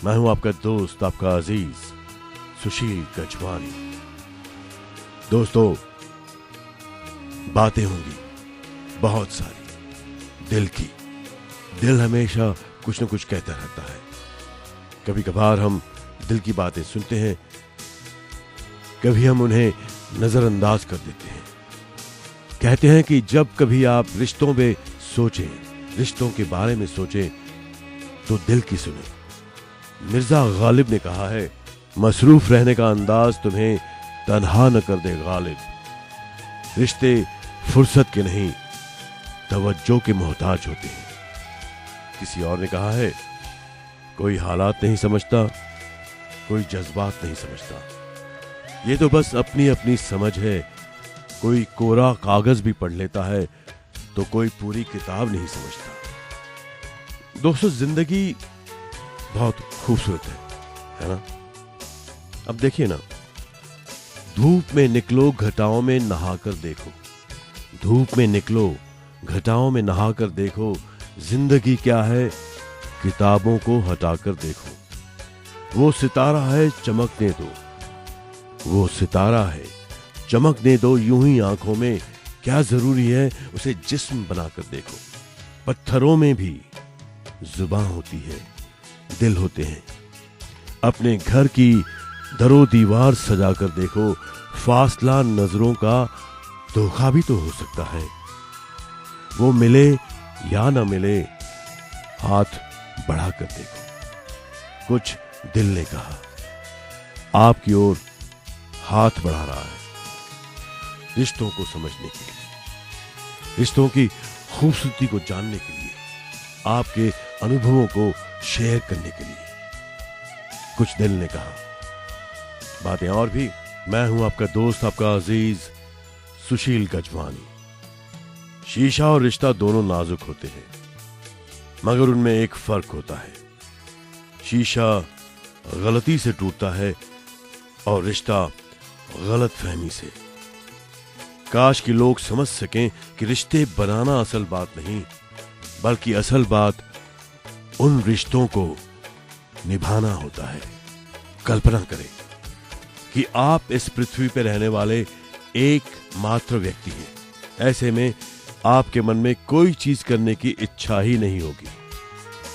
मैं हूं आपका दोस्त, आपका अजीज सुशील गजवानी। दोस्तों, बातें होंगी बहुत सारी दिल की। दिल हमेशा कुछ न कुछ कहता रहता है। कभी कभार हम दिल की बातें सुनते हैं, कभी हम उन्हें नजरअंदाज कर देते हैं। कहते हैं कि जब कभी आप रिश्तों में सोचें, रिश्तों के बारे में सोचें, तो दिल की सुने। मिर्जा गालिब ने कहा है, मसरूफ रहने का अंदाज तुम्हें तन्हा न कर दे गालिब। रिश्ते फुर्सत के नहीं, तवज्जो के मोहताज होते हैं। किसी और ने कहा है, कोई हालात नहीं समझता, कोई जज्बात नहीं समझता। ये तो बस अपनी अपनी समझ है। कोई कोरा कागज भी पढ़ लेता है तो कोई पूरी किताब नहीं समझता। दोस्तों, जिंदगी बहुत खूबसूरत है ना? अब देखिए ना, धूप में निकलो, घटाओं में नहाकर देखो। धूप में निकलो, घटाओं में नहाकर देखो। जिंदगी क्या है, किताबों को हटाकर देखो। वो सितारा है, चमकने दो। वो सितारा है, चमकने दो। यूं ही आंखों में क्या जरूरी है, उसे जिस्म बनाकर देखो। पत्थरों में भी जुबान होती है, दिल होते हैं। अपने घर की दरो दीवार सजाकर देखो। फासला नजरों का धोखा भी तो हो सकता है। वो मिले या ना मिले, हाथ बढ़ाकर देखो। कुछ दिल ने कहा, आपकी ओर हाथ बढ़ा रहा है, रिश्तों को समझने के लिए, रिश्तों की खूबसूरती को जानने के लिए, आपके अनुभवों को शेयर करने के लिए। कुछ दिल ने कहा। बातें और भी। मैं हूं आपका दोस्त, आपका अजीज सुशील गजवानी। शीशा और रिश्ता दोनों नाजुक होते हैं, मगर उनमें एक फर्क होता है। शीशा गलती से टूटता है और रिश्ता गलत फहमी से। काश कि लोग समझ सकें कि रिश्ते बनाना असल बात नहीं, बल्कि असल बात उन रिश्तों को निभाना होता है। कल्पना करें कि आप इस पृथ्वी पर रहने वाले एकमात्र व्यक्ति हैं। ऐसे में आपके मन में कोई चीज करने की इच्छा ही नहीं होगी।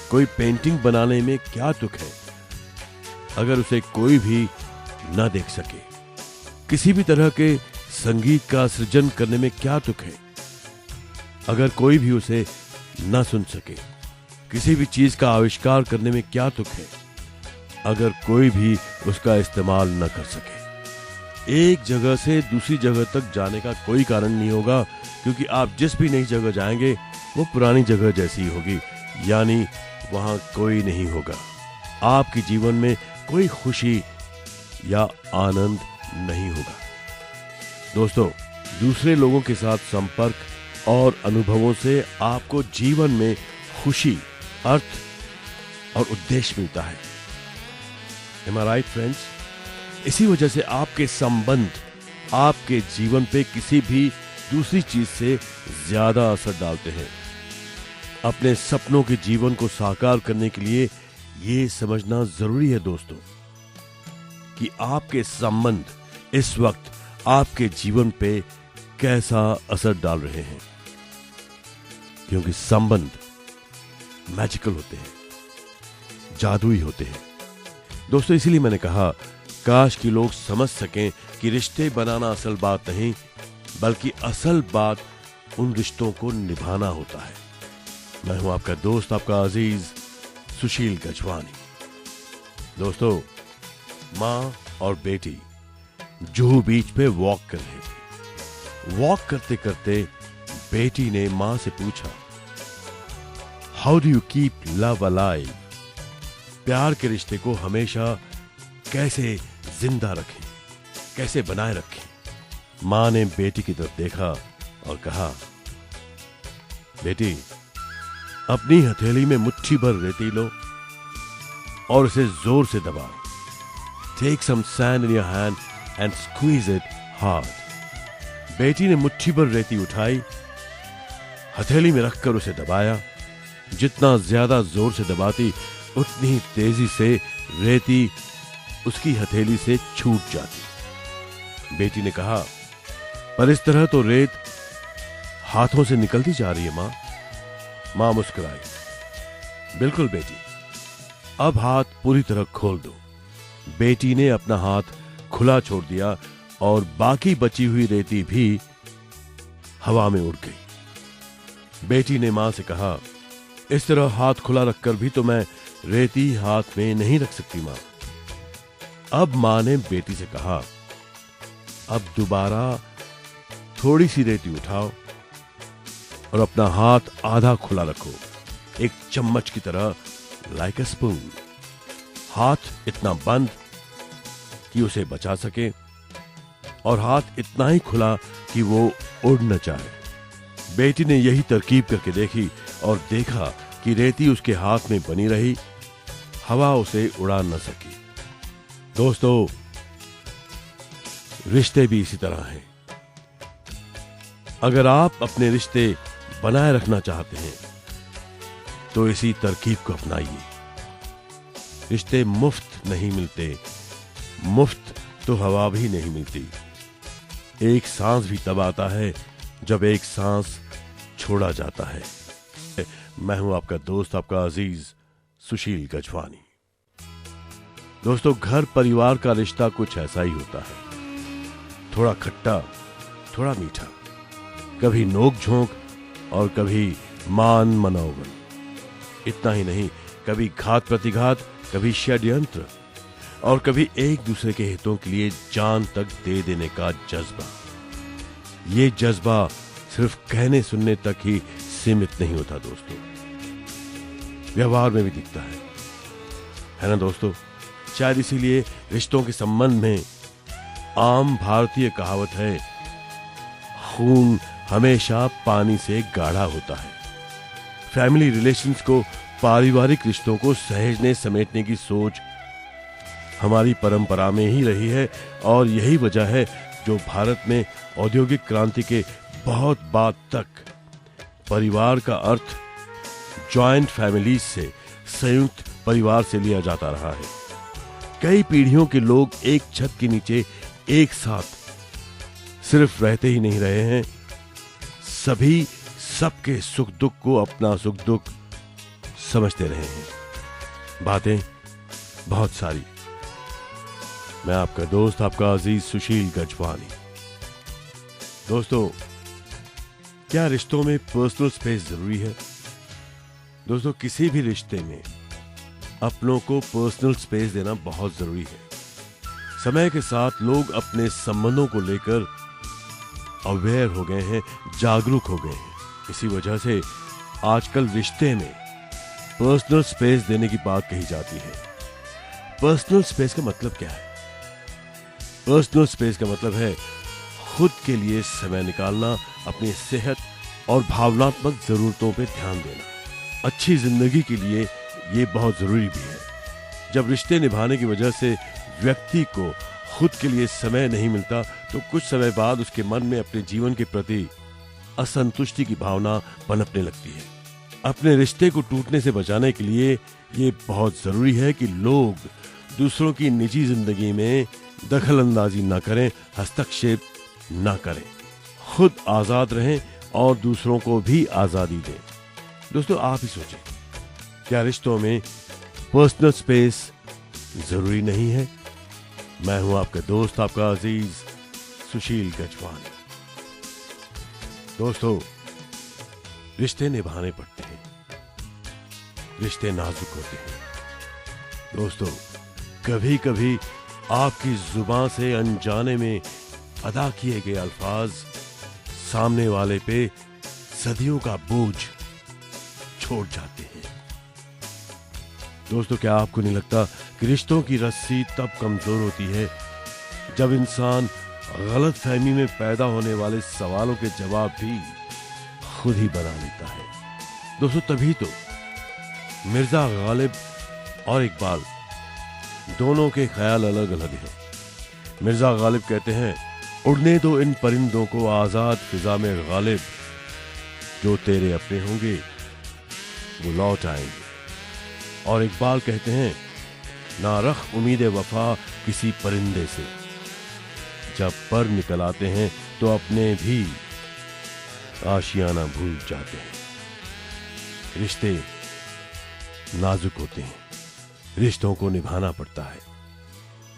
कोई पेंटिंग बनाने में क्या दुख है अगर उसे कोई भी न देख सके। किसी भी तरह के संगीत का सृजन करने में क्या दुख है अगर कोई भी उसे न सुन सके। किसी भी चीज का आविष्कार करने में क्या दुख है अगर कोई भी उसका इस्तेमाल न कर सके। एक जगह से दूसरी जगह तक जाने का कोई कारण नहीं होगा, क्योंकि आप जिस भी नई जगह जाएंगे वो पुरानी जगह जैसी ही होगी, यानी वहां कोई नहीं होगा। आपके जीवन में कोई खुशी या आनंद नहीं होगा। दोस्तों, दूसरे लोगों के साथ संपर्क और अनुभवों से आपको जीवन में खुशी, अर्थ और उद्देश्य मिलता है। Am I right, friends? इसी वजह से आपके संबंध आपके जीवन पे किसी भी दूसरी चीज से ज्यादा असर डालते हैं। अपने सपनों के जीवन को साकार करने के लिए ये समझना जरूरी है दोस्तों कि आपके संबंध इस वक्त आपके जीवन पे कैसा असर डाल रहे हैं, क्योंकि संबंध मैजिकल होते हैं, जादुई होते हैं। दोस्तों, इसीलिए मैंने कहा, काश कि लोग समझ सकें कि रिश्ते बनाना असल बात नहीं, बल्कि असल बात उन रिश्तों को निभाना होता है। मैं हूं आपका दोस्त, आपका अजीज सुशील गजवानी। दोस्तों, माँ और बेटी जुहू बीच पे वॉक कर रहे थे। वॉक करते करते बेटी ने माँ से पूछा, how do you keep love alive? प्यार के रिश्ते को हमेशा कैसे जिंदा रखें, कैसे बनाए रखें? माँ ने बेटी की तरफ देखा और कहा, बेटी, अपनी हथेली में मुट्ठी भर रेती लो और उसे जोर से दबाओ। Take some sand in your hand and squeeze it hard. बेटी ने मुट्ठी भर रेती उठाई, हथेली में रखकर उसे दबाया। जितना ज्यादा जोर से दबाती उतनी तेजी से रेती उसकी हथेली से छूट जाती। बेटी ने कहा, पर इस तरह तो रेत हाथों से निकलती जा रही है मां। मां मुस्कुराई। बिल्कुल बेटी, अब हाथ पूरी तरह खोल दो। बेटी ने अपना हाथ खुला छोड़ दिया और बाकी बची हुई रेती भी हवा में उड़ गई। बेटी ने मां से कहा, इस तरह हाथ खुला रखकर भी तो मैं रेती हाथ में नहीं रख सकती मां। अब मां ने बेटी से कहा, अब दोबारा थोड़ी सी रेती उठाओ और अपना हाथ आधा खुला रखो, एक चम्मच की तरह, लाइक अ स्पून। हाथ इतना बंद कि उसे बचा सके और हाथ इतना ही खुला कि वो उड़ न जाए। बेटी ने यही तरकीब करके देखी और देखा कि रेती उसके हाथ में बनी रही, हवा उसे उड़ा न सकी। दोस्तों, रिश्ते भी इसी तरह हैं। अगर आप अपने रिश्ते बनाए रखना चाहते हैं तो इसी तरकीब को अपनाइए। रिश्ते मुफ्त नहीं मिलते, मुफ्त तो हवा भी नहीं मिलती। एक सांस भी तब आता है जब एक सांस छोड़ा जाता है। मैं हूं आपका दोस्त, आपका अजीज सुशील गजवानी। दोस्तों, घर परिवार का रिश्ता कुछ ऐसा ही होता है, थोड़ा खट्टा, थोड़ा मीठा, कभी नोक झोंक और कभी मान मनोवन। इतना ही नहीं, कभी घात प्रतिघात, कभी षड्यंत्र और कभी एक दूसरे के हितों के लिए जान तक दे देने का जज्बा। ये जज्बा सिर्फ कहने सुनने तक ही सीमित नहीं होता दोस्तों, व्यवहार में भी दिखता है ना दोस्तों। शायद इसीलिए रिश्तों के संबंध में आम भारतीय कहावत है, खून हमेशा पानी से गाढ़ा होता है। फैमिली रिलेशंस को, पारिवारिक रिश्तों को सहेजने समेटने की सोच हमारी परंपरा में ही रही है और यही वजह है जो भारत में औद्योगिक क्रांति के बहुत बाद तक परिवार का अर्थ जॉइंट फैमिलीज से, संयुक्त परिवार से लिया जाता रहा है। कई पीढ़ियों के लोग एक छत के नीचे एक साथ सिर्फ रहते ही नहीं रहे हैं, सभी सबके सुख दुख को अपना सुख दुख समझते रहे हैं। बातें बहुत सारी। मैं आपका दोस्त, आपका अजीज सुशील गजवानी। दोस्तों, क्या रिश्तों में पर्सनल स्पेस जरूरी है? दोस्तों, किसी भी रिश्ते में अपनों को पर्सनल स्पेस देना बहुत जरूरी है। समय के साथ लोग अपने संबंधों को लेकर अवेयर हो गए हैं, जागरूक हो गए हैं। इसी वजह से आजकल रिश्ते में पर्सनल स्पेस देने की बात कही जाती है। पर्सनल स्पेस का मतलब क्या है? पर्सनल स्पेस का मतलब है खुद के लिए समय निकालना, अपनी सेहत और भावनात्मक जरूरतों पे ध्यान देना। अच्छी जिंदगी के लिए ये बहुत जरूरी भी है। जब रिश्ते निभाने की वजह से व्यक्ति को खुद के लिए समय नहीं मिलता तो कुछ समय बाद उसके मन में अपने जीवन के प्रति असंतुष्टि की भावना पनपने लगती है। अपने रिश्ते को टूटने से बचाने के लिए ये बहुत जरूरी है कि लोग दूसरों की निजी जिंदगी में दखल अंदाजी न करें, हस्तक्षेप न करें, खुद आजाद रहें और दूसरों को भी आजादी दें। दोस्तों, आप ही सोचें, क्या रिश्तों में पर्सनल स्पेस जरूरी नहीं है? मैं हूं आपका दोस्त, आपका अजीज सुशील गजवानी। दोस्तों, रिश्ते निभाने पड़ते हैं, रिश्ते नाजुक होते हैं। दोस्तों, कभी कभी आपकी जुबान से अनजाने में अदा किए गए अल्फाज सामने वाले पे सदियों का बोझ छोड़ जाते हैं। दोस्तों, क्या आपको नहीं लगता कि रिश्तों की रस्सी तब कमजोर होती है जब इंसान गलत फहमी में पैदा होने वाले सवालों के जवाब भी खुद ही बना लेता है? दोस्तों, तभी तो मिर्जा गालिब और इकबाल दोनों के ख्याल अलग अलग हैं। मिर्जा गालिब कहते हैं, उड़ने दो इन परिंदों को आजाद फिजा में गालिब, जो तेरे अपने होंगे वो लौट आएंगे। और इकबाल कहते हैं, ना रख उम्मीद वफा किसी परिंदे से, जब पर निकल आते हैं तो अपने भी आशियाना भूल जाते हैं। रिश्ते नाजुक होते हैं, रिश्तों को निभाना पड़ता है।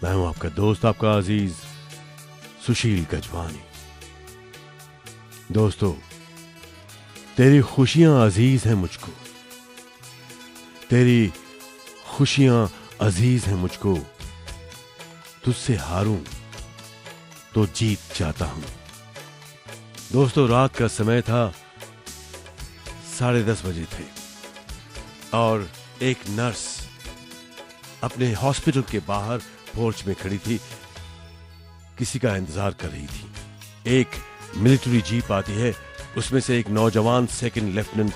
मैं हूं आपका दोस्त, आपका अजीज सुशील गजवानी। दोस्तों, तेरी खुशियां अजीज हैं मुझको, तेरी खुशियां अजीज हैं मुझको, तुझसे हारूं तो जीत जाता हूं। दोस्तों, रात का समय था, 10:30 बजे थे और एक नर्स अपने हॉस्पिटल के बाहर पोर्च में खड़ी थी, किसी का इंतजार कर रही थी। एक मिलिट्री जीप आती है, उसमें से एक नौजवान सेकंड लेफ्टिनेंट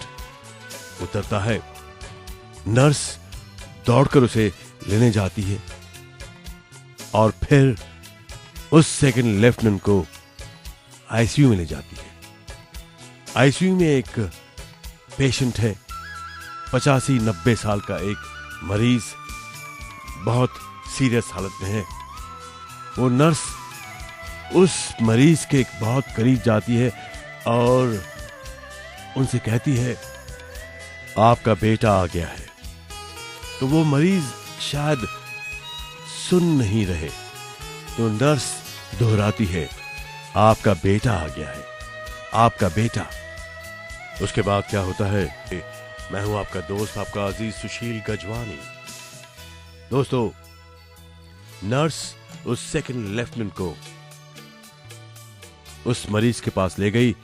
उतरता है। नर्स दौड़कर उसे लेने जाती है और फिर उस सेकंड लेफ्टिनेंट को आईसीयू में ले जाती है। आईसीयू में एक पेशेंट है, 85-90 साल का एक मरीज, बहुत सीरियस हालत में है। वो नर्स उस मरीज के बहुत करीब जाती है और उनसे कहती है, आपका बेटा आ गया है। तो वो मरीज शायद सुन नहीं रहे, तो नर्स दोहराती है, आपका बेटा आ गया है, आपका बेटा। उसके बाद क्या होता है, मैं हूं आपका दोस्त, आपका अजीज सुशील गजवानी। दोस्तों, नर्स उस सेकंड लेफ्टिनेंट को उस मरीज के पास ले गई,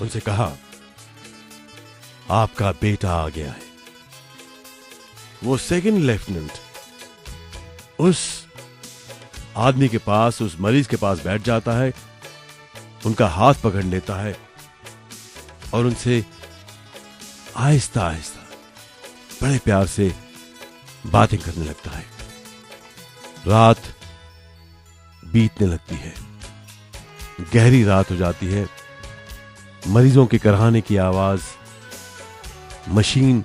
उनसे कहा, आपका बेटा आ गया है। वो सेकंड लेफ्टिनेंट उस आदमी के पास, उस मरीज के पास बैठ जाता है, उनका हाथ पकड़ लेता है और उनसे आहिस्ता आहिस्ता बड़े प्यार से बातें करने लगता है। रात बीतने लगती है, गहरी रात हो जाती है। मरीजों के कराहने की आवाज, मशीन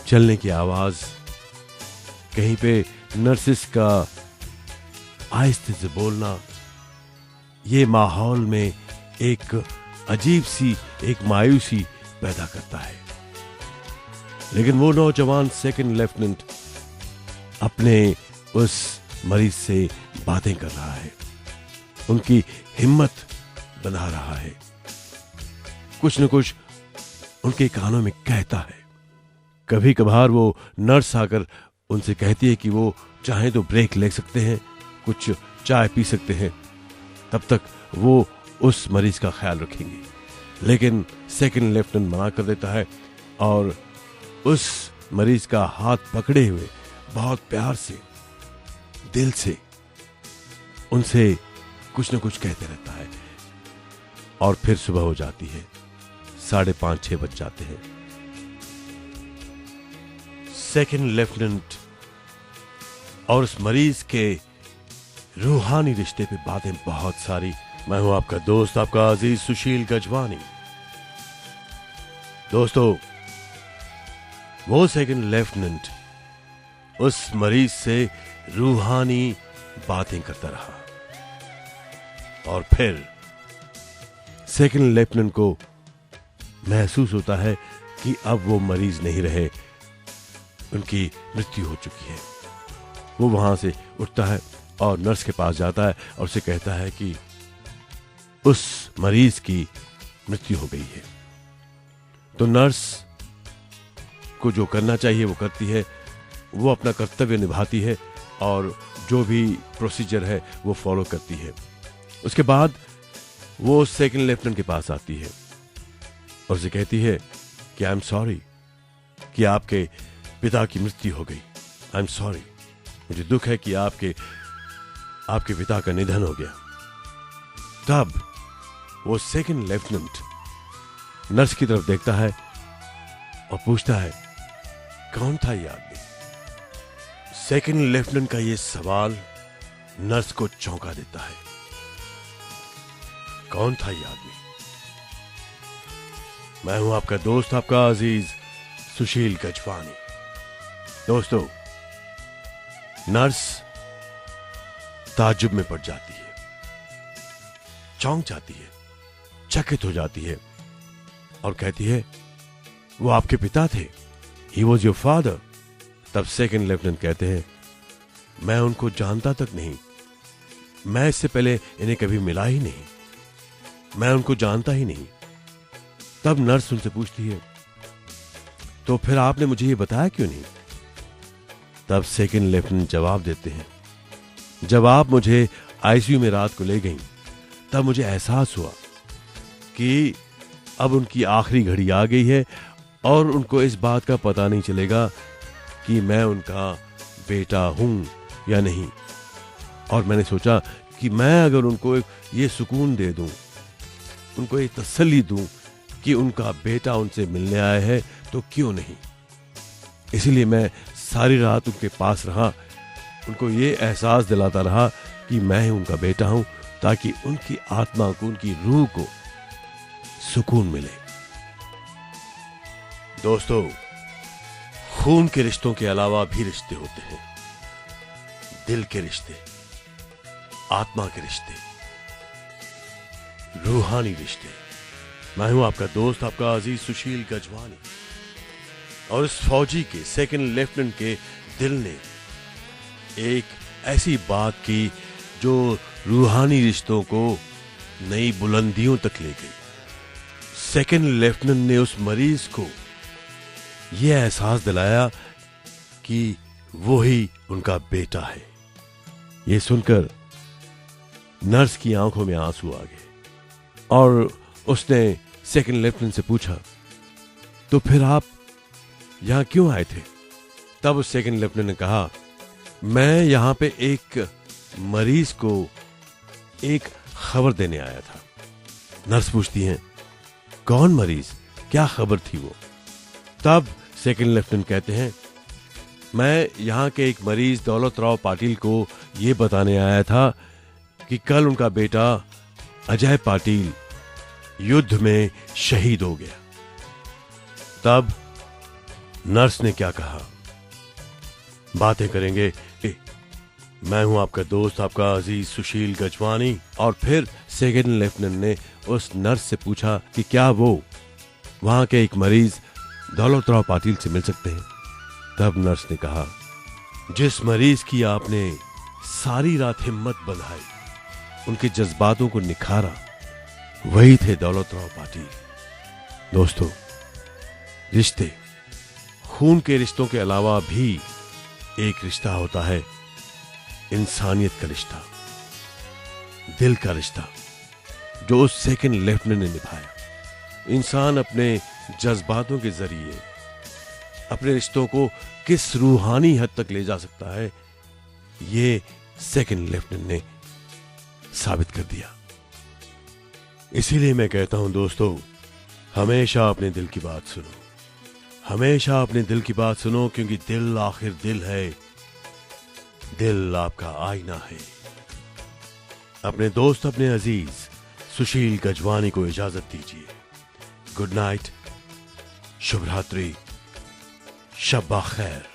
चलने की आवाज, कहीं पे नर्सिस का आहिस्ते से बोलना, ये माहौल में एक अजीब सी, एक मायूसी पैदा करता है। लेकिन वो नौजवान सेकंड लेफ्टिनेंट अपने उस मरीज से बातें कर रहा है, उनकी हिम्मत बना रहा है, कुछ न कुछ उनके कानों में कहता है। कभी कभार वो नर्स आकर उनसे कहती है कि वो चाहे तो ब्रेक ले सकते हैं, कुछ चाय पी सकते हैं, तब तक वो उस मरीज का ख्याल रखेंगे। लेकिन सेकंड लेफ्टिनेंट मना कर देता है और उस मरीज का हाथ पकड़े हुए बहुत प्यार से, दिल से उनसे कुछ न कुछ कहते रहता है। और फिर सुबह हो जाती है, 5:30-6 बज जाते हैं। सेकंड लेफ्टिनेंट और उस मरीज के रूहानी रिश्ते पे बातें बहुत सारी। मैं हूं आपका दोस्त, आपका अजीज सुशील गजवानी। दोस्तों, वो सेकंड लेफ्टिनेंट उस मरीज से रूहानी बातें करता रहा और फिर सेकंड लेफ्टिनेंट को महसूस होता है कि अब वो मरीज नहीं रहे, उनकी मृत्यु हो चुकी है। वो वहां से उठता है और नर्स के पास जाता है और उसे कहता है कि उस मरीज की मृत्यु हो गई है। तो नर्स को जो करना चाहिए वो करती है, वो अपना कर्तव्य निभाती है और जो भी प्रोसीजर है वो फॉलो करती है। उसके बाद वो सेकंड लेफ्टिनेंट के पास आती है और उसे कहती है कि आई एम सॉरी कि आपके पिता की मृत्यु हो गई। आई एम सॉरी, मुझे दुख है कि आपके पिता का निधन हो गया। तब वो सेकंड लेफ्टिनेंट नर्स की तरफ देखता है और पूछता है, कौन था ये आदमी? सेकंड लेफ्टिनेंट का ये सवाल नर्स को चौंका देता है। कौन था ये आदमी? मैं हूं आपका दोस्त, आपका अजीज सुशील गजवानी। दोस्तों, नर्स ताज्जुब में पड़ जाती है, चौंक जाती है, चकित हो जाती है और कहती है, वो आपके पिता थे, ही वॉज योर फादर। तब सेकंड लेफ्टिनेंट कहते हैं, मैं उनको जानता तक नहीं, मैं इससे पहले इन्हें कभी मिला ही नहीं, मैं उनको जानता ही नहीं। तब नर्स उनसे पूछती है, तो फिर आपने मुझे ये बताया क्यों नहीं? तब सेकंड लेफ्टिनेंट जवाब देते हैं, जब आप मुझे आईसीयू में रात को ले गईं, तब मुझे एहसास हुआ कि अब उनकी आखिरी घड़ी आ गई है और उनको इस बात का पता नहीं चलेगा कि मैं उनका बेटा हूं या नहीं। और मैंने सोचा कि मैं अगर उनको ये सुकून दे दूं, उनको ये तसल्ली दूं कि उनका बेटा उनसे मिलने आया है, तो क्यों नहीं। इसीलिए मैं सारी रात उनके पास रहा, उनको ये एहसास दिलाता रहा कि मैं ही उनका बेटा हूं, ताकि उनकी आत्मा को, उनकी रूह को सुकून मिले। दोस्तों, खून के रिश्तों के अलावा भी रिश्ते होते हैं, दिल के रिश्ते, आत्मा के रिश्ते, रूहानी रिश्ते। मैं हूं आपका दोस्त, आपका अजीज सुशील गजवानी, और इस फौजी के, सेकंड लेफ्टिनेंट के दिल ने एक ऐसी बात की जो रूहानी रिश्तों को नई बुलंदियों तक ले गई। सेकंड लेफ्टिनेंट ने उस मरीज को यह एहसास दिलाया कि वो ही उनका बेटा है। ये सुनकर नर्स की आंखों में आंसू आ गए और उसने सेकंड लेफ्टिनेंट से पूछा, तो फिर आप यहां क्यों आए थे? तब उस सेकंड लेफ्टिनेंट ने कहा, मैं यहां पे एक मरीज को एक खबर देने आया था। नर्स पूछती हैं, कौन मरीज, क्या खबर थी वो? तब सेकंड लेफ्टिनेंट कहते हैं, मैं यहां के एक मरीज दौलतराव पाटिल को यह बताने आया था कि कल उनका बेटा अजय पाटिल युद्ध में शहीद हो गया। तब नर्स ने क्या कहा, बातें करेंगे। मैं हूं आपका दोस्त, आपका अजीज सुशील गजवानी। और फिर सेकंड लेफ्टिनेंट ने उस नर्स से पूछा कि क्या वो वहां के एक मरीज दौलतराव पाटिल से मिल सकते हैं? तब नर्स ने कहा, जिस मरीज की आपने सारी रात हिम्मत बंधाई, उनके जज्बातों को निखारा, वही थे दौलतराव पाटिल। दोस्तों, रिश्ते, खून के रिश्तों के अलावा भी एक रिश्ता होता है, इंसानियत का रिश्ता, दिल का रिश्ता, जो उस सेकंड लेफ्टिनेंट ने निभाया। इंसान अपने जज्बातों के जरिए अपने रिश्तों को किस रूहानी हद तक ले जा सकता है, ये सेकंड लेफ्टिनेंट ने साबित कर दिया। इसीलिए मैं कहता हूं दोस्तों, हमेशा अपने दिल की बात सुनो, हमेशा अपने दिल की बात सुनो, क्योंकि दिल आखिर दिल है, दिल आपका आईना है। अपने दोस्त, अपने अजीज सुशील गजवानी को इजाजत दीजिए। गुड नाइट, शुभ रात्रि, शब्बा खैर।